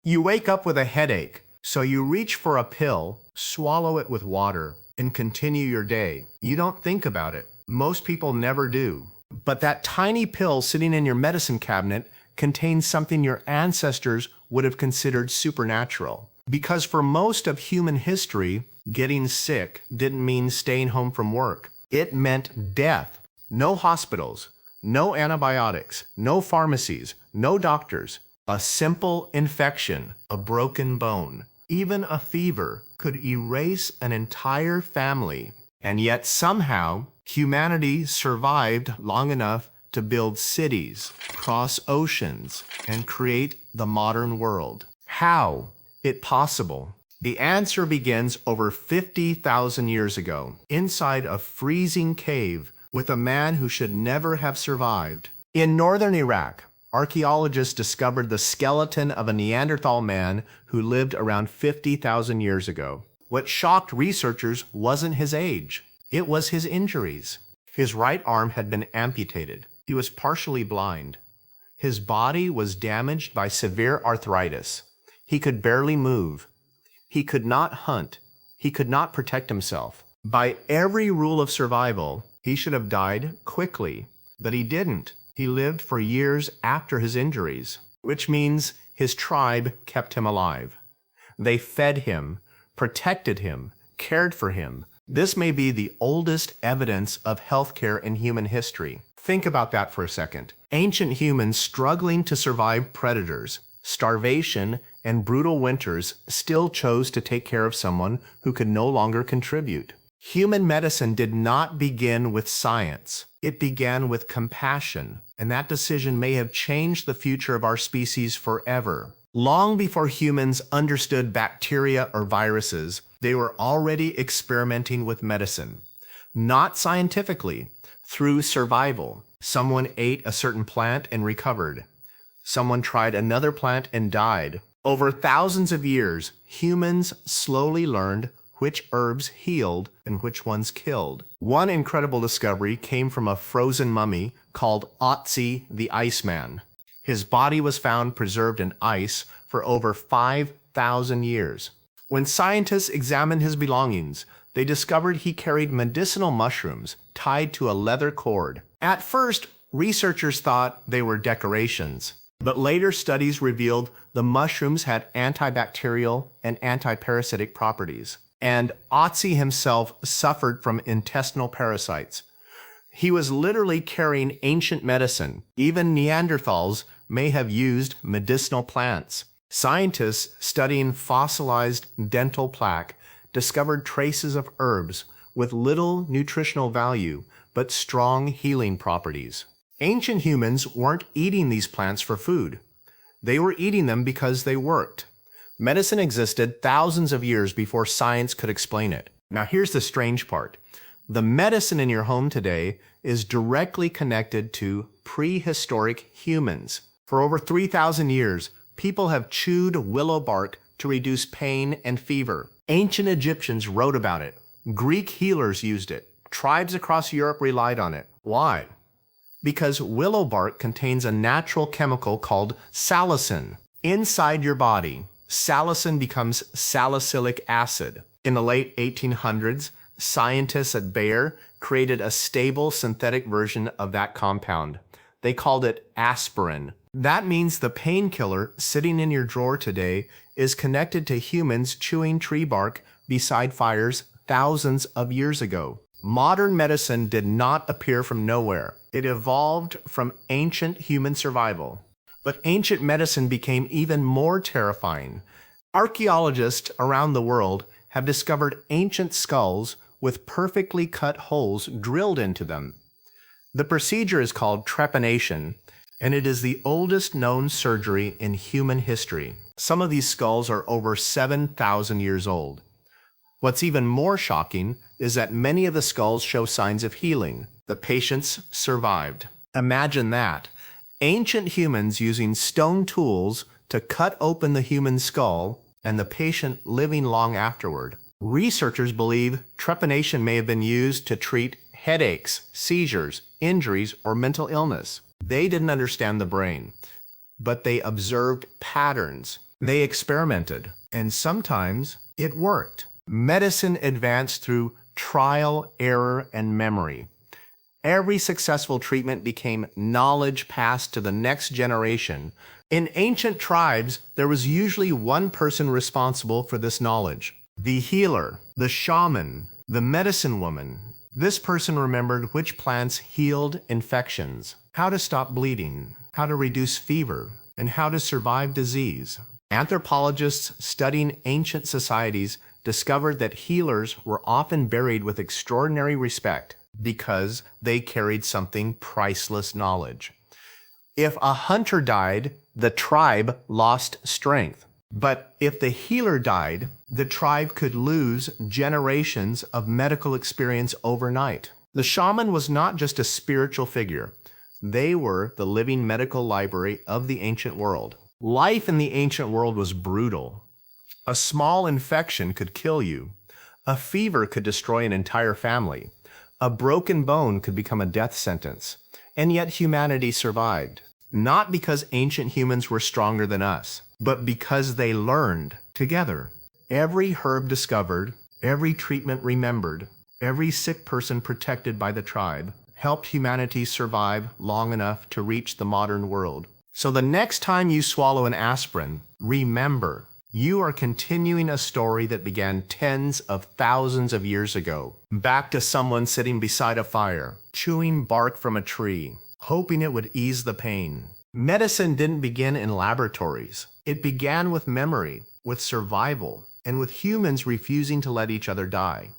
You wake up with a headache, so you reach for a pill, swallow it with water, and continue your day. You don't think about it. Most people never do. But that tiny pill sitting in your medicine cabinet contains something your ancestors would have considered supernatural. Because for most of human history, getting sick didn't mean staying home from work. It meant death. No hospitals, no antibiotics, no pharmacies, no doctors. A simple infection, a broken bone, even a fever could erase an entire family. And yet somehow, humanity survived long enough to build cities, cross oceans, and create the modern world. How? It possible? The answer begins over 50,000 years ago, inside a freezing cave with a man who should never have survived. In northern Iraq, archaeologists discovered the skeleton of a Neanderthal man who lived around 50,000 years ago. What shocked researchers wasn't his age, it was his injuries. His right arm had been amputated. He was partially blind. His body was damaged by severe arthritis. He could barely move. He could not hunt. He could not protect himself. By every rule of survival, he should have died quickly, but he didn't. He lived for years after his injuries, which means his tribe kept him alive. They fed him, protected him, cared for him. This may be the oldest evidence of healthcare in human history. Think about that for a second. Ancient humans struggling to survive predators, starvation, and brutal winters still chose to take care of someone who could no longer contribute. Human medicine did not begin with science. It began with compassion, and that decision may have changed the future of our species forever. Long before humans understood bacteria or viruses, they were already experimenting with medicine. Not scientifically, through survival. Someone ate a certain plant and recovered. Someone tried another plant and died. Over thousands of years, humans slowly learned which herbs healed and which ones killed. One incredible discovery came from a frozen mummy called Otzi the Iceman. His body was found preserved in ice for over 5,000 years. When scientists examined his belongings, they discovered he carried medicinal mushrooms tied to a leather cord. At first, researchers thought they were decorations, but later studies revealed the mushrooms had antibacterial and antiparasitic properties. And Otzi himself suffered from intestinal parasites. He was literally carrying ancient medicine. Even Neanderthals may have used medicinal plants. Scientists studying fossilized dental plaque discovered traces of herbs with little nutritional value but strong healing properties. Ancient humans weren't eating these plants for food. They were eating them because they worked. Medicine existed thousands of years before science could explain it. Now here's the strange part. The medicine in your home today is directly connected to prehistoric humans. For over 3,000 years, people have chewed willow bark to reduce pain and fever. Ancient Egyptians wrote about it. Greek healers used it. Tribes across Europe relied on it. Why? Because willow bark contains a natural chemical called salicin. Inside your body, salicin becomes salicylic acid. In the late 1800s, scientists at Bayer created a stable synthetic version of that compound. They called it aspirin. That means the painkiller sitting in your drawer today is connected to humans chewing tree bark beside fires thousands of years ago. Modern medicine did not appear from nowhere. It evolved from ancient human survival. But ancient medicine became even more terrifying. Archaeologists around the world have discovered ancient skulls with perfectly cut holes drilled into them. The procedure is called trepanation, and it is the oldest known surgery in human history. Some of these skulls are over 7,000 years old. What's even more shocking is that many of the skulls show signs of healing. The patients survived. Imagine that. Ancient humans using stone tools to cut open the human skull and the patient living long afterward. Researchers believe trepanation may have been used to treat headaches, seizures, injuries, or mental illness. They didn't understand the brain, but they observed patterns. They experimented, and sometimes it worked. Medicine advanced through trial, error, and memory. Every successful treatment became knowledge passed to the next generation. In ancient tribes, there was usually one person responsible for this knowledge: the healer, the shaman, the medicine woman. This person remembered which plants healed infections, how to stop bleeding, how to reduce fever, and how to survive disease. Anthropologists studying ancient societies discovered that healers were often buried with extraordinary respect because they carried something priceless knowledge. If a hunter died, the tribe lost strength. But if the healer died, the tribe could lose generations of medical experience overnight. The shaman was not just a spiritual figure. They were the living medical library of the ancient world. Life in the ancient world was brutal. A small infection could kill you. A fever could destroy an entire family. A broken bone could become a death sentence. And yet humanity survived. Not because ancient humans were stronger than us, but because they learned together. Every herb discovered, every treatment remembered, every sick person protected by the tribe helped humanity survive long enough to reach the modern world. So the next time you swallow an aspirin, remember, you are continuing a story that began tens of thousands of years ago, back to someone sitting beside a fire, chewing bark from a tree, hoping it would ease the pain. Medicine didn't begin in laboratories. It began with memory, with survival, and with humans refusing to let each other die.